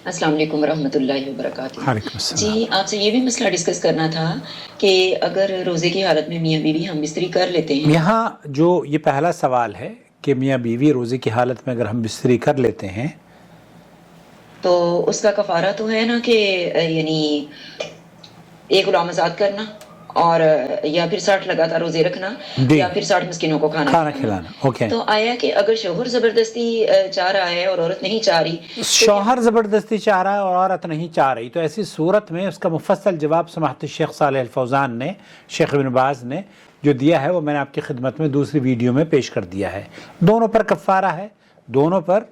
السلام علیکم ورحمۃ اللہ وبرکاتہ۔ وعلیکم السلام۔ جی آپ سے یہ بھی مسئلہ ڈسکس کرنا تھا کہ اگر روزے کی حالت میں میاں بیوی ہم بستری کر لیتے ہیں، یہاں جو یہ پہلا سوال ہے کہ میاں بیوی روزے کی حالت میں اگر ہم بستری کر لیتے ہیں تو اس کا کفارہ تو ہے نا کہ یعنی ایک غلام آزاد کرنا اور یا پھر 60 لگاتار روزے رکھنا یا پھر 60 مسکینوں کو کھانا کھلانا۔ اوکے، تو آیا کہ اگر شوہر زبردستی چاہ رہا ہے اور عورت نہیں چاہ رہی، شوہر زبردستی چاہ رہا ہے اور عورت نہیں چاہ رہی، تو ایسی صورت میں اس کا مفصل جواب سماحت الشیخ صالح الفوزان نے، شیخ ابن باز نے جو دیا ہے وہ میں نے آپ کی خدمت میں دوسری ویڈیو میں پیش کر دیا ہے۔ دونوں پر کفارہ ہے، دونوں پر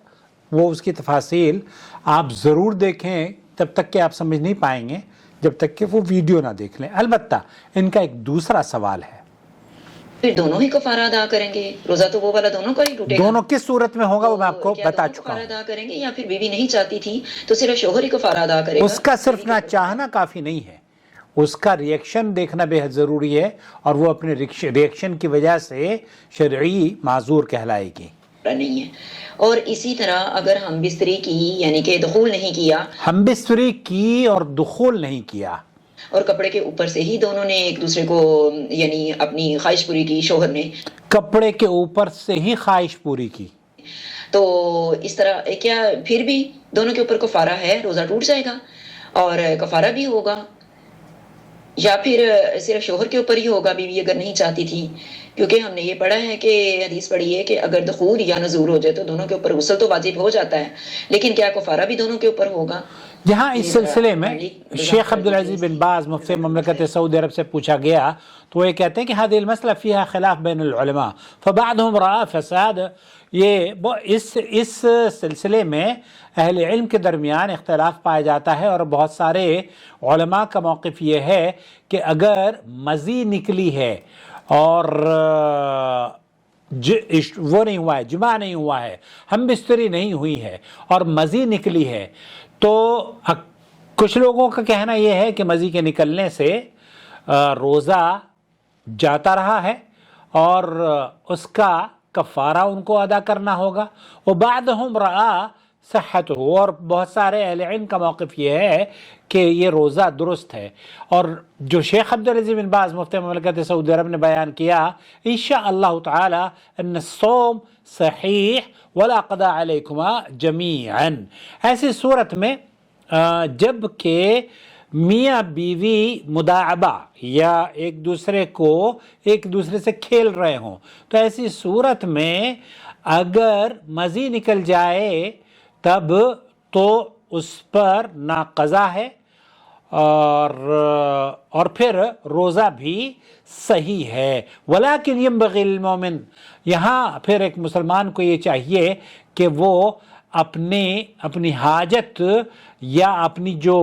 وہ اس کی تفاصیل آپ ضرور دیکھیں، تب تک کہ آپ سمجھ نہیں پائیں گے جب تک کہ وہ ویڈیو نہ دیکھ لیں۔ البتہ ان کا ایک دوسرا سوال ہے، پھر دونوں ہی کفارہ ادا کریں گے؟ روزہ تو وہ والا دونوں کا ہی ٹوٹے گا۔ دونوں کس صورت میں ہوگا وہ میں آپ کو کیا بتا دونوں چکا کفارہ ہوں۔ ادا کریں گے یا پھر بیوی نہیں چاہتی تھی تو صرف شوہر ہی کفارہ ادا کرے گا؟ اس کا صرف نہ چاہنا کافی نہیں ہے، اس کا ریئیکشن دیکھنا بے حد ضروری ہے، اور وہ اپنے ریئیکشن کی وجہ سے شرعی معذور کہلائے گی۔ نہیں ہے۔ اور اسی طرح اگر ہم بستری کی یعنی کہ دخول نہیں کیا، ہم بستری کی اور دخول نہیں کیا، اور کپڑے کے اوپر سے ہی دونوں نے ایک دوسرے کو یعنی اپنی خواہش پوری کی، شوہر نے کپڑے کے اوپر سے ہی خواہش پوری کی، تو اس طرح کیا پھر بھی دونوں کے اوپر کفارہ ہے؟ روزہ ٹوٹ جائے گا اور کفارہ بھی ہوگا، یا پھر صرف شوہر کے اوپر ہی ہوگا، بیوی اگر نہیں چاہتی تھی؟ کیونکہ ہم نے یہ پڑھا ہے کہ حدیث پڑھی ہے کہ اگر دخول یا نزول ہو جائے تو دونوں کے اوپر غسل تو واجب ہو جاتا ہے، لیکن کیا کفارہ بھی دونوں کے اوپر ہوگا؟ یہاں اس سلسلے میں شیخ عبدالعزیز بن باز مفتی مملکت سعودی عرب سے پوچھا گیا تو وہ یہ کہتے ہیں کہ هذه المسألة فيها خلاف بین العلماء فبعضهم رأى فساد۔ اس سلسلے میں اہل علم کے درمیان اختلاف پایا جاتا ہے، اور بہت سارے علماء کا موقف یہ ہے کہ اگر مزی نکلی ہے اور وہ نہیں ہوا ہے، جماع نہیں ہوا ہے، ہم بستری نہیں ہوئی ہے اور مزی نکلی ہے، تو کچھ لوگوں کا کہنا یہ ہے کہ مزی کے نکلنے سے روزہ جاتا رہا ہے اور اس کا کفارہ ان کو ادا کرنا ہوگا، وبعضهم رأى صحته، اور بہت سارے اہل علم کا موقف یہ ہے کہ یہ روزہ درست ہے۔ اور جو شیخ عبدالعزیز بن باز مفتی مملکت سعودی عرب نے بیان کیا انشاءاللہ تعالی ان الصوم صحیح ولا قضاء علیکما جمیعا، ایسی صورت میں جب کہ میاں بیوی مداعبہ یا ایک دوسرے سے کھیل رہے ہوں، تو ایسی صورت میں اگر مزی نکل جائے تب تو اس پر نہ قضا ہے اور پھر روزہ بھی صحیح ہے۔ ولیکن ينبغی للمؤمن، یہاں پھر ایک مسلمان کو یہ چاہیے کہ وہ اپنی حاجت یا اپنی جو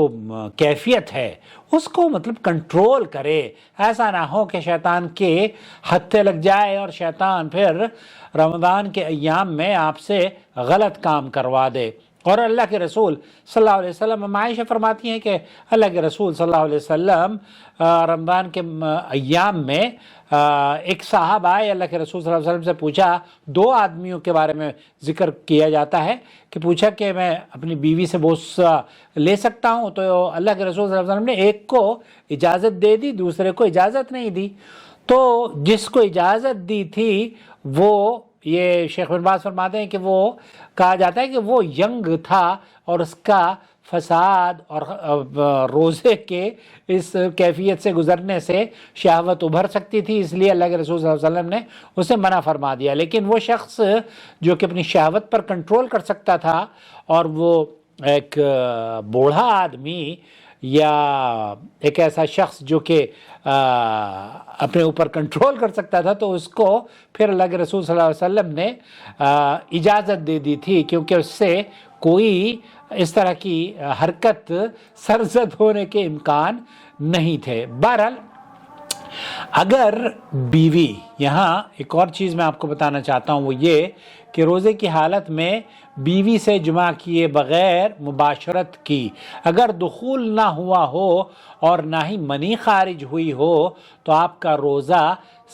کیفیت ہے اس کو مطلب کنٹرول کرے، ایسا نہ ہو کہ شیطان کے ہتھے لگ جائے اور شیطان پھر رمضان کے ایام میں آپ سے غلط کام کروا دے۔ اور اللہ کے رسول صلی اللہ علیہ وسلم، عائشہ فرماتی ہیں کہ اللہ کے رسول صلی اللہ علیہ وسلم رمضان کے ایام میں ایک صاحب آئے، اللہ کے رسول صلی اللہ علیہ وسلم سے پوچھا، دو آدمیوں کے بارے میں ذکر کیا جاتا ہے کہ پوچھا کہ میں اپنی بیوی سے بوس لے سکتا ہوں، تو اللہ کے رسول صلی اللہ علیہ وسلم نے ایک کو اجازت دے دی، دوسرے کو اجازت نہیں دی، تو جس کو اجازت دی تھی وہ، یہ شیخ بن باز فرماتے ہیں کہ وہ کہا جاتا ہے کہ وہ ینگ تھا اور اس کا فساد اور روزے کے اس کیفیت سے گزرنے سے شہوت ابھر سکتی تھی، اس لیے اللہ کے رسول صلی اللہ علیہ وسلم نے اسے منع فرما دیا۔ لیکن وہ شخص جو کہ اپنی شہوت پر کنٹرول کر سکتا تھا، اور وہ ایک بوڑھا آدمی یا ایک ایسا شخص جو کہ اپنے اوپر کنٹرول کر سکتا تھا، تو اس کو پھر اللہ کے رسول صلی اللہ علیہ وسلم نے اجازت دے دی تھی، کیونکہ اس سے کوئی اس طرح کی حرکت سرزد ہونے کے امکان نہیں تھے۔ بہرحال اگر بیوی، یہاں ایک اور چیز میں آپ کو بتانا چاہتا ہوں وہ یہ کہ روزے کی حالت میں بیوی سے جماع کیے بغیر مباشرت کی اگر دخول نہ ہوا ہو اور نہ ہی منی خارج ہوئی ہو تو آپ کا روزہ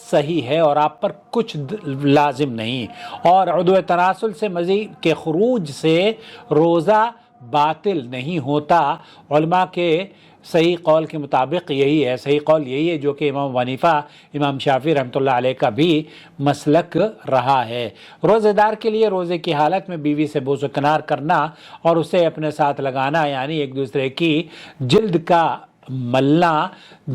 صحیح ہے اور آپ پر کچھ لازم نہیں، اور عضو تناسل سے مزید کے خروج سے روزہ باطل نہیں ہوتا. علماء کے صحیح قول کے مطابق یہی ہے, صحیح قول یہی ہے جو کہ امام حنیفہ, امام شافعی رحمۃ اللہ علیہ کا بھی مسلک رہا ہے. روزے دار کے لیے روزے کی حالت میں بیوی سے بوس و کنار کرنا اور اسے اپنے ساتھ لگانا, یعنی ایک دوسرے کی جلد کا ملنا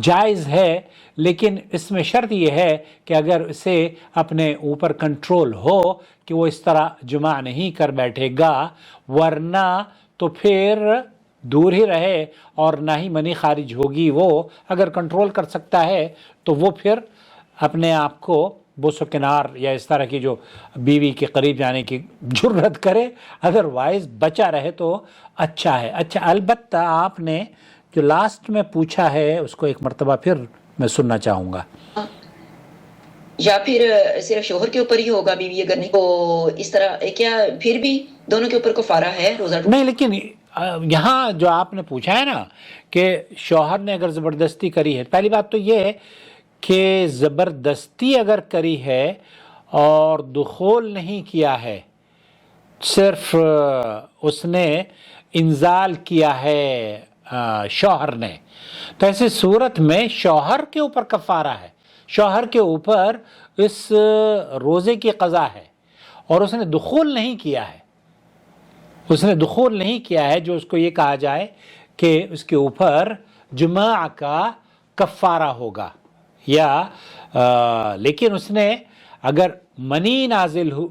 جائز ہے, لیکن اس میں شرط یہ ہے کہ اگر اسے اپنے اوپر کنٹرول ہو کہ وہ اس طرح جمع نہیں کر بیٹھے گا, ورنہ تو پھر دور ہی رہے اور نہ ہی منی خارج ہوگی. وہ اگر کنٹرول کر سکتا ہے تو وہ پھر اپنے آپ کو بوس و کنار یا اس طرح کی جو بیوی کے قریب جانے کی جرت کرے, ادروائز بچا رہے تو اچھا ہے. اچھا, البتہ آپ نے جو لاسٹ میں پوچھا ہے اس کو ایک مرتبہ پھر میں سننا چاہوں گا. یا پھر صرف شوہر کے اوپر ہی ہوگا بیوی اگر نہیں تو اس طرح, کیا پھر بھی دونوں کے اوپر کفارہ ہے روزہ؟ نہیں, لیکن یہاں جو آپ نے پوچھا ہے نا کہ شوہر نے اگر زبردستی کری ہے, پہلی بات تو یہ ہے کہ زبردستی اگر کری ہے اور دخول نہیں کیا ہے, صرف اس نے انزال کیا ہے شوہر نے, تو ایسی صورت میں شوہر کے اوپر کفارہ ہے, شوہر کے اوپر اس روزے کی قضا ہے, اور اس نے دخول نہیں کیا ہے, اس نے دخول نہیں کیا ہے جو اس کو یہ کہا جائے کہ اس کے اوپر جماع کا کفارہ ہوگا. یا لیکن اس نے اگر منی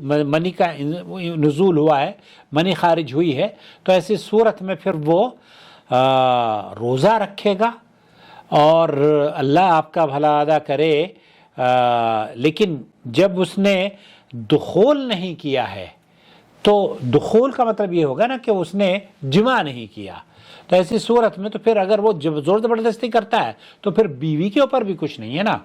منی کا نزول ہوا ہے, منی خارج ہوئی ہے, تو ایسی صورت میں پھر وہ روزہ رکھے گا اور اللہ آپ کا بھلا ادا کرے. لیکن جب اس نے دخول نہیں کیا ہے تو دخول کا مطلب یہ ہوگا نا کہ اس نے جمع نہیں کیا, تو ایسی صورت میں تو پھر اگر وہ زور زبردستی کرتا ہے تو پھر بیوی کے اوپر بھی کچھ نہیں ہے نا,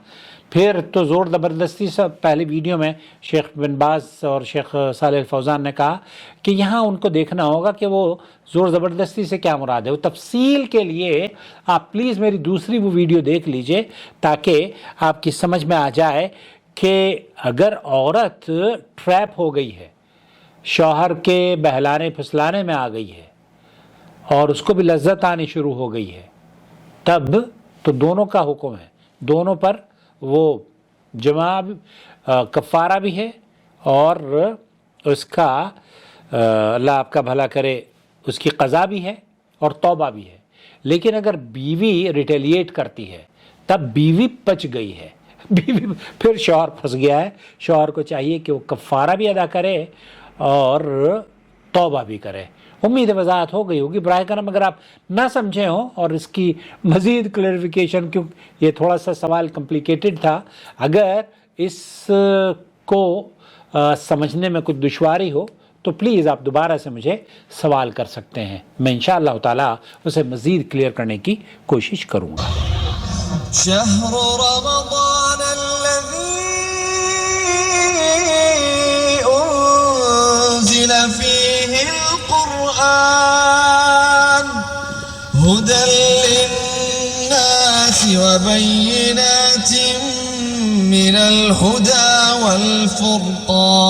پھر تو زور زبردستی سے. پہلے ویڈیو میں شیخ بن باز اور شیخ صالح الفوزان نے کہا کہ یہاں ان کو دیکھنا ہوگا کہ وہ زور زبردستی سے کیا مراد ہے. وہ تفصیل کے لیے آپ پلیز میری دوسری وہ ویڈیو دیکھ لیجئے تاکہ آپ کی سمجھ میں آ جائے کہ اگر عورت ٹریپ ہو گئی ہے, شوہر کے بہلانے پھسلانے میں آ گئی ہے اور اس کو بھی لذت آنی شروع ہو گئی ہے, تب تو دونوں کا حکم ہے, دونوں پر وہ جماع کفارہ بھی ہے اور اس کا اللہ آپ کا بھلا کرے اس کی قضا بھی ہے اور توبہ بھی ہے. لیکن اگر بیوی ریٹیلیٹ کرتی ہے تب بیوی بچ گئی ہے, بیوی پھر شوہر پھنس گیا ہے. شوہر کو چاہیے کہ وہ کفارہ بھی ادا کرے اور توبہ بھی کرے. امید وضاحت ہو گئی ہوگی. براہ کرم اگر آپ نہ سمجھے ہوں اور اس کی مزید کلیریفیکیشن, کیونکہ یہ تھوڑا سا سوال کمپلیکیٹڈ تھا, اگر اس کو سمجھنے میں کچھ دشواری ہو تو پلیز آپ دوبارہ سے مجھے سوال کر سکتے ہیں, میں انشاءاللہ تعالی اسے مزید کلیئر کرنے کی کوشش کروں گا. شهر رمضان الذي أنزل فيه القرآن هدى للناس وبينات من الهدى والفرقان